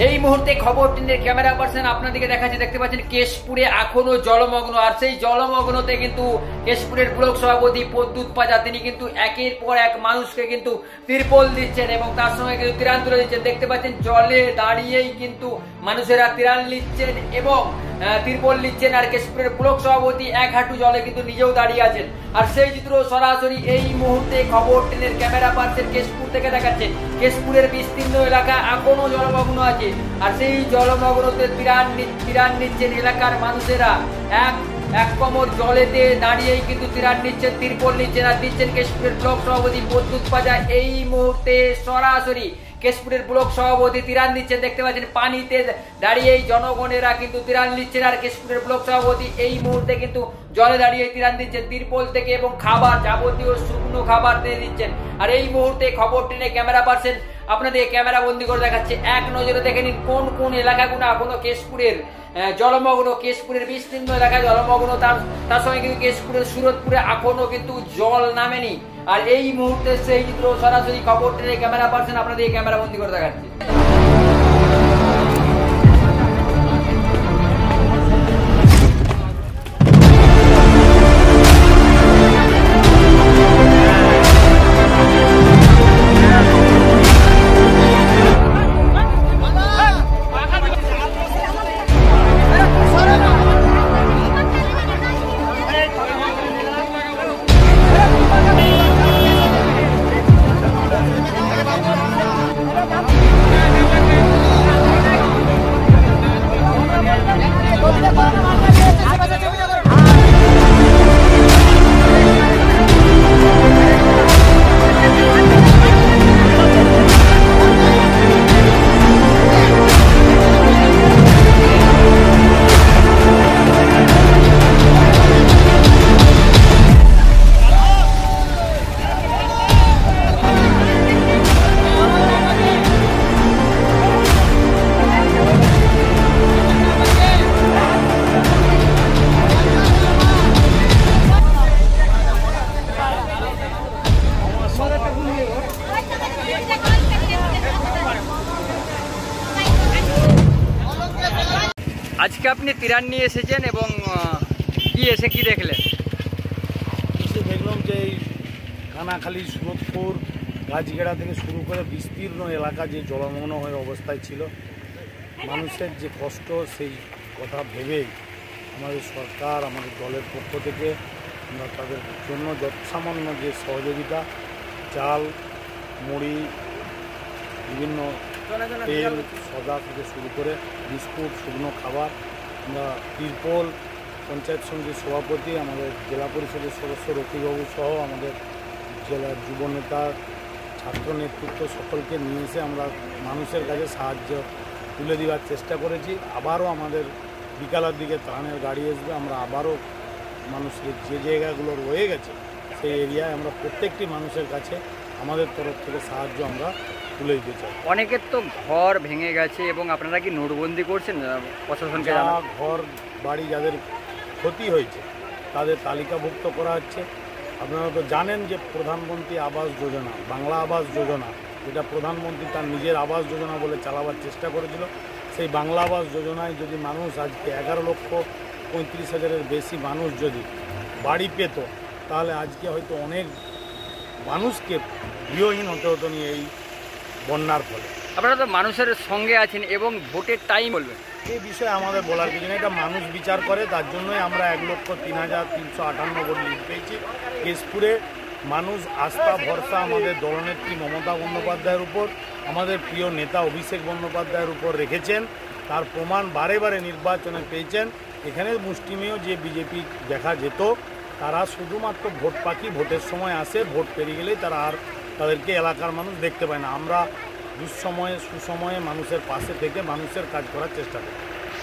এই মুহূর্তে খবর টিনের ক্যামেরা পার্সন আপনাদেরকে দেখাচ্ছে, দেখতে পাচ্ছেন কেশপুরে এখনো জলমগ্ন। আর সেই জলমগ্নতে কিন্তু কেশপুরের ব্লক সভাপতি প্রদ্যুৎ পাজা তিনি কিন্তু একের পর এক মানুষকে কিন্তু তিরপল দিচ্ছেন এবং তার সঙ্গে কিন্তু ত্রাণ তুলে দিচ্ছেন। দেখতে পাচ্ছেন জলে দাঁড়িয়েই কিন্তু মানুষেরা ত্রাণ নিচ্ছেন এবং তিরপল নিচ্ছেন। আর কেশপুরের ব্লক সভাপতি এক হাঁটু জলে কিন্তু নিজেও দাঁড়িয়ে আছেন। আর সেই চিত্র সরাসরি এই মুহূর্তে খবর টিনের ক্যামেরা পার্সন কেশপুর থেকে দেখাচ্ছে। কেশপুরের বিস্তীর্ণ এলাকা এখনো জলমগ্ন আছে আর সেই জলমগ্নতে ত্রাণ নিচ্ছেন এলাকার মানুষেরা। এক কোমর জলেতে দাঁড়িয়েই কিন্তু ত্রাণ নিচ্ছেন, তিরপল নিচ্ছেন আর দিচ্ছেন কেশপুরের ব্লক সভাপতি প্রদ্যুৎ পাজা। এই মুহূর্তে সরাসরি কেশপুরের ব্লক সভাপতি ত্রাণ দিচ্ছেন। দেখতে পাচ্ছেন পানিতে দাঁড়িয়েই জনগণেরা কিন্তু ত্রাণ নিচ্ছেন আর কেশপুরের ব্লক সভাপতি এই মুহূর্তে কিন্তু জলে দাঁড়িয়ে ত্রাণ দিচ্ছেন তিরপল থেকে এবং খাবার, যাবতীয় শুকনো খাবার দিয়ে দিচ্ছেন। আর এই মুহূর্তে খবর টেনে ক্যামেরা পার্সন আপনাদের ক্যামেরা বন্দি করে দেখাচ্ছে। এক নজরে দেখে নিন কোন কোন এলাকাগুলো এখনো কেশপুরের জলমগ্ন, কেশপুরের বিস্তীর্ণ এলাকায় জলমগ্ন। তার সঙ্গে কিন্তু কেশপুরের সুরতপুরে এখনো কিন্তু জল নামেনি। আর এই মুহূর্তে সেই চিত্র সরাসরি খবর টেনে ক্যামেরা পার্সন আপনাদের ক্যামেরা বন্দি করে দেখাচ্ছে। আজকে আপনি ত্রাণ নিয়ে এসেছেন এবং কি দেখলেন? দেখলাম যে এই কানাখালী, সুরতপুর, গাছগেড়া থেকে শুরু করে বিস্তীর্ণ এলাকা যে জলমগ্ন হয়ে অবস্থায় ছিল, মানুষের যে কষ্ট সেই কথা ভেবেই আমাদের সরকার, আমাদের দলের পক্ষ থেকে আমরা তাদের জন্য যৎসামান্য যে সহযোগিতা, চাল, মুড়ি, বিভিন্ন তেল, সদা থেকে শুরু করে বিস্কুট, শুকনো খাবার, আমরা তিরপল, পঞ্চায়েত সমিতির সভাপতি, আমাদের জেলা পরিষদের সদস্য রকিবাবু সহ আমাদের জেলার যুব নেতা, ছাত্র নেতৃত্ব সকলকে নিয়ে এসে আমরা মানুষের কাছে সাহায্য তুলে দেওয়ার চেষ্টা করেছি। আবারও আমাদের বিকালের দিকে ত্রাণের গাড়ি আসবে, আমরা আবারও মানুষের যে জায়গাগুলো রয়ে গেছে সেই এরিয়ায় আমরা প্রত্যেকটি মানুষের কাছে আমাদের তরফ থেকে সাহায্য আমরা তুলে দিতে চাই। অনেকের তো ঘর ভেঙে গেছে এবং আপনারা কি নোটবন্দি করছেন প্রশাসনকে? ঘর বাড়ি যাদের ক্ষতি হয়েছে তাদের তালিকাভুক্ত করা হচ্ছে। আপনারা তো জানেন যে প্রধানমন্ত্রী আবাস যোজনা, বাংলা আবাস যোজনা, যেটা প্রধানমন্ত্রী তার নিজের আবাস যোজনা বলে চালাবার চেষ্টা করেছিল, সেই বাংলা আবাস যোজনায় যদি মানুষ আজকে 11,35,000-এর বেশি মানুষ যদি বাড়ি পেত, তাহলে আজকে হয়তো অনেক মানুষকে গৃহহীন হতে হতো নিয়ে এই বন্যার ফলে। আপনারা তো মানুষের সঙ্গে আছেন এবং ভোটের টাইম বলবেন এই বিষয়ে আমাদের বলার কিছু নেই, এটা মানুষ বিচার করে। তার জন্যই আমরা 1,03,358 ভোট লিড পেয়েছি। কেশপুরে মানুষ আস্থা ভরসা আমাদের দলনেত্রী মমতা বন্দ্যোপাধ্যায়ের উপর, আমাদের প্রিয় নেতা অভিষেক বন্দ্যোপাধ্যায়ের উপর রেখেছেন। তার প্রমাণ বারে বারে নির্বাচনে পেয়েছেন। এখানে মুষ্টিমেয় যে বিজেপি দেখা যেত, তারা শুধুমাত্র ভোট পাখি, ভোটের সময় আসে, ভোট পেরিয়ে গেলেই তারা আর তাদেরকে এলাকার মানুষ দেখতে পায় না। আমরা দুঃসময়ে সুসময়ে মানুষের পাশে থেকে মানুষের কাজ করার চেষ্টা করি।